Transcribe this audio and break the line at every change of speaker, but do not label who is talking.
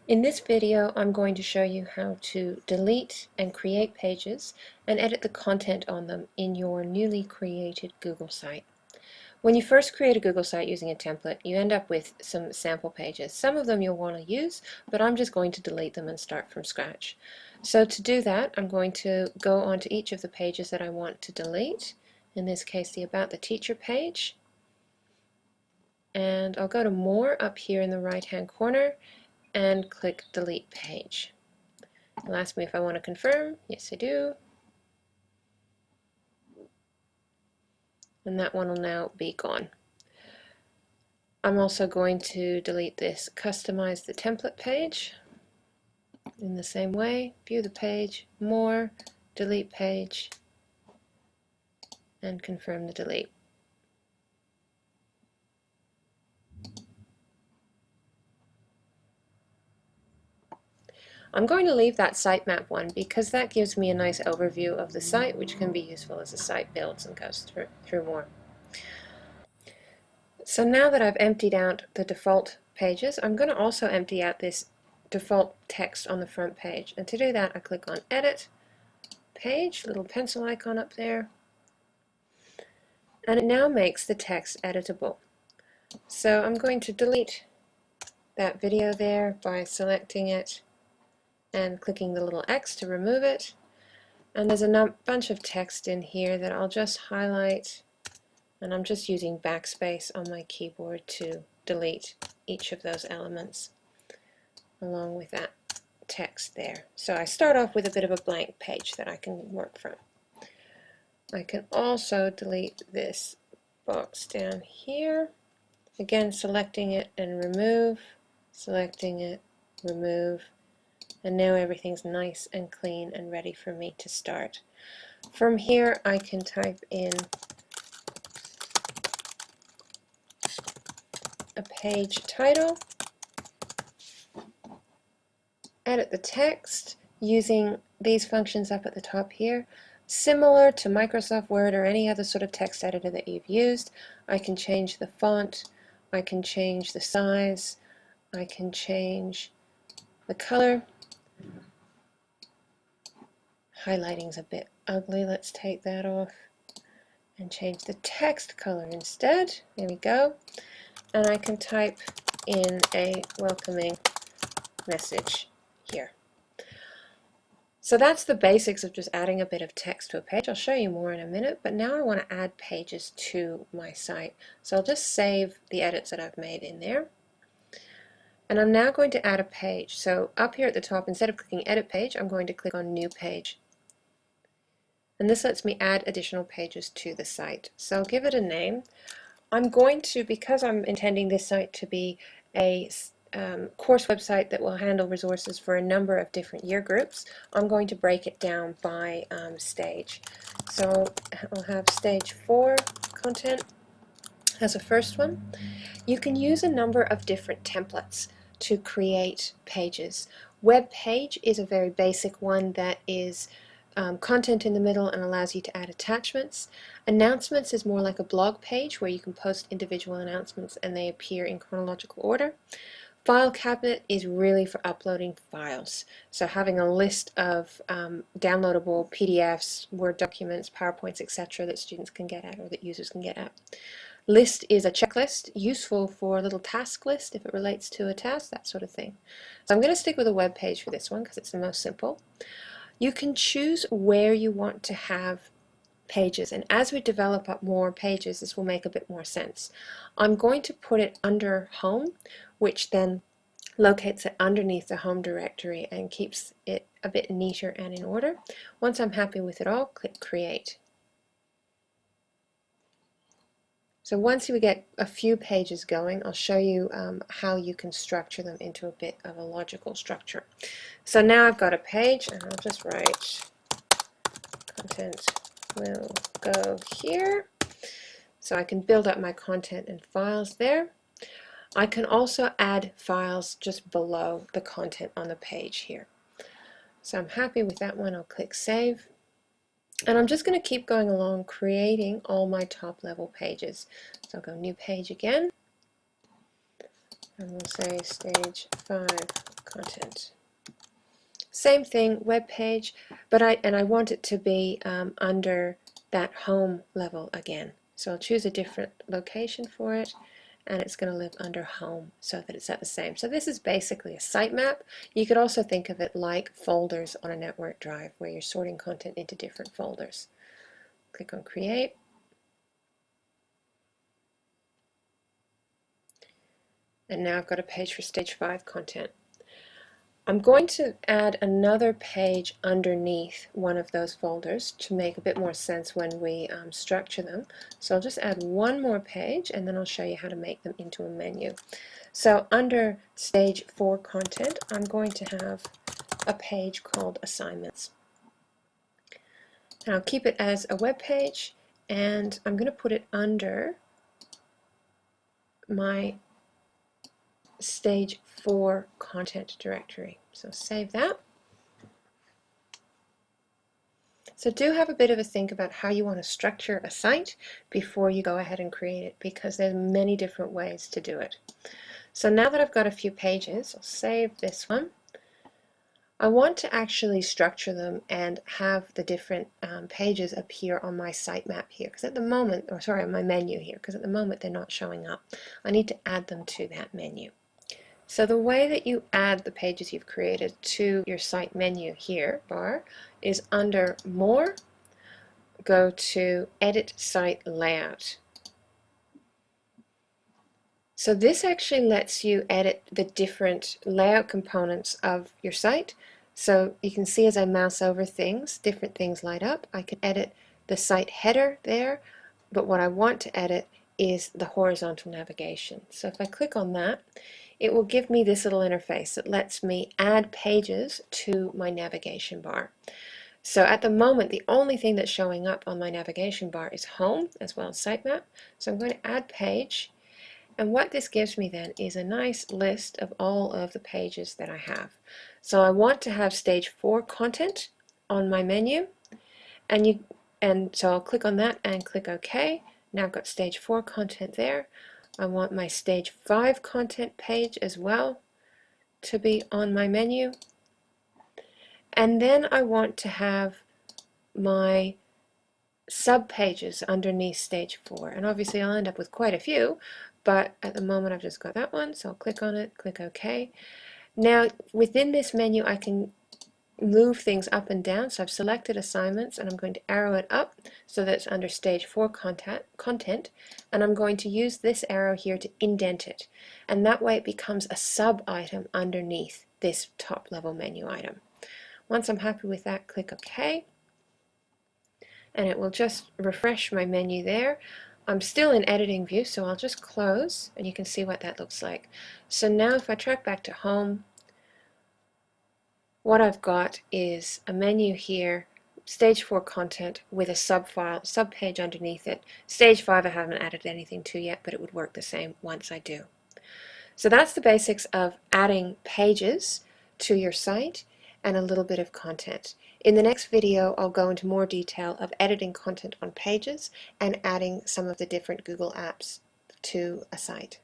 In this video, I'm going to show you how to delete and create pages and edit the content on them in your newly created Google site. When you first create a Google site using a template, you end up with some sample pages. Some of them you'll want to use, but I'm just going to delete them and start from scratch. So to do that, I'm going to go onto each of the pages that I want to delete, in this case the About the Teacher page, and I'll go to More up here in the right-hand corner and click Delete Page. It'll ask me if I want to confirm. Yes, I do. And that one will now be gone. I'm also going to delete this Customize the Template page in the same way. View the page, More, Delete Page, and confirm the delete. I'm going to leave that sitemap one because that gives me a nice overview of the site, which can be useful as the site builds and goes through more. So now that I've emptied out the default pages, I'm going to also empty out this default text on the front page. And to do that, I click on Edit, Page, little pencil icon up there, and it now makes the text editable. So I'm going to delete that video there by selecting it and clicking the little X to remove it. And there's a bunch of text in here that I'll just highlight, and I'm just using backspace on my keyboard to delete each of those elements along with that text there. So I start off with a bit of a blank page that I can work from. I can also delete this box down here, again selecting it and remove, selecting it, remove, and now everything's nice and clean and ready for me to start. From here I can type in a page title, edit the text using these functions up at the top here. Similar to Microsoft Word or any other sort of text editor that you've used, I can change the font, I can change the size, I can change the color. Highlighting's a bit ugly, let's take that off and change the text color instead. There we go. And I can type in a welcoming message here. So that's the basics of just adding a bit of text to a page. I'll show you more in a minute, but now I want to add pages to my site. So I'll just save the edits that I've made in there. And I'm now going to add a page. So up here at the top, instead of clicking Edit Page, I'm going to click on New Page. And this lets me add additional pages to the site. So I'll give it a name. I'm going to, because I'm intending this site to be a course website that will handle resources for a number of different year groups, I'm going to break it down by stage. So I'll have Stage 4 content as a first one. You can use a number of different templates to create pages. Web page is a very basic one that is content in the middle and allows you to add attachments. Announcements is more like a blog page where you can post individual announcements and they appear in chronological order. File cabinet is really for uploading files. So having a list of downloadable PDFs, Word documents, PowerPoints, etc. that students can get at or that users can get at. List is a checklist, useful for a little task list if it relates to a task, that sort of thing. So I'm going to stick with a web page for this one because it's the most simple. You can choose where you want to have pages, and as we develop up more pages, this will make a bit more sense. I'm going to put it under Home, which then locates it underneath the home directory and keeps it a bit neater and in order. Once I'm happy with it all, click Create. So once we get a few pages going, I'll show you how you can structure them into a bit of a logical structure. So now I've got a page, and I'll just write content will go here. So I can build up my content and files there. I can also add files just below the content on the page here. So I'm happy with that one. I'll click Save. And I'm just going to keep going along creating all my top level pages. So I'll go New Page again, and we'll say Stage 5 content. Same thing, web page, but I want it to be under that home level again. So I'll choose a different location for it, and it's going to live under home so that it's at the same. So this is basically a sitemap. You could also think of it like folders on a network drive where you're sorting content into different folders. Click on Create. And now I've got a page for Stage 5 content. I'm going to add another page underneath one of those folders to make a bit more sense when we structure them. So I'll just add one more page and then I'll show you how to make them into a menu. So under Stage 4 content, I'm going to have a page called Assignments. And I'll keep it as a web page, and I'm going to put it under my Stage 4 content directory. So save that. So do have a bit of a think about how you want to structure a site before you go ahead and create it, because there's many different ways to do it. So now that I've got a few pages, I'll save this one. I want to actually structure them and have the different pages appear on my sitemap here, because at the moment, or sorry, on my menu here, because at the moment they're not showing up. I need to add them to that menu. So the way that you add the pages you've created to your site menu here, bar, is under More, go to Edit Site Layout. So this actually lets you edit the different layout components of your site. So you can see as I mouse over things, different things light up. I can edit the site header there, but what I want to edit is the horizontal navigation. So if I click on that, it will give me this little interface that lets me add pages to my navigation bar. So at the moment, the only thing that's showing up on my navigation bar is Home as well as Sitemap. So I'm going to add page, and what this gives me then is a nice list of all of the pages that I have. So I want to have Stage 4 content on my menu, and so I'll click on that and click OK. Now I've got Stage 4 content there. I want my Stage 5 content page as well to be on my menu. And then I want to have my sub-pages underneath Stage 4. And obviously I'll end up with quite a few, but at the moment I've just got that one, so I'll click on it, click OK. Now within this menu I can move things up and down, so I've selected Assignments and I'm going to arrow it up so that it's under Stage 4 content, and I'm going to use this arrow here to indent it, and that way it becomes a sub-item underneath this top level menu item. Once I'm happy with that, click OK, and it will just refresh my menu there. I'm still in editing view, so I'll just close and you can see what that looks like. So now if I track back to Home, what I've got is a menu here, Stage 4 content with a sub-page underneath it. Stage 5 I haven't added anything to yet, but it would work the same once I do. So that's the basics of adding pages to your site and a little bit of content. In the next video I'll go into more detail of editing content on pages and adding some of the different Google apps to a site.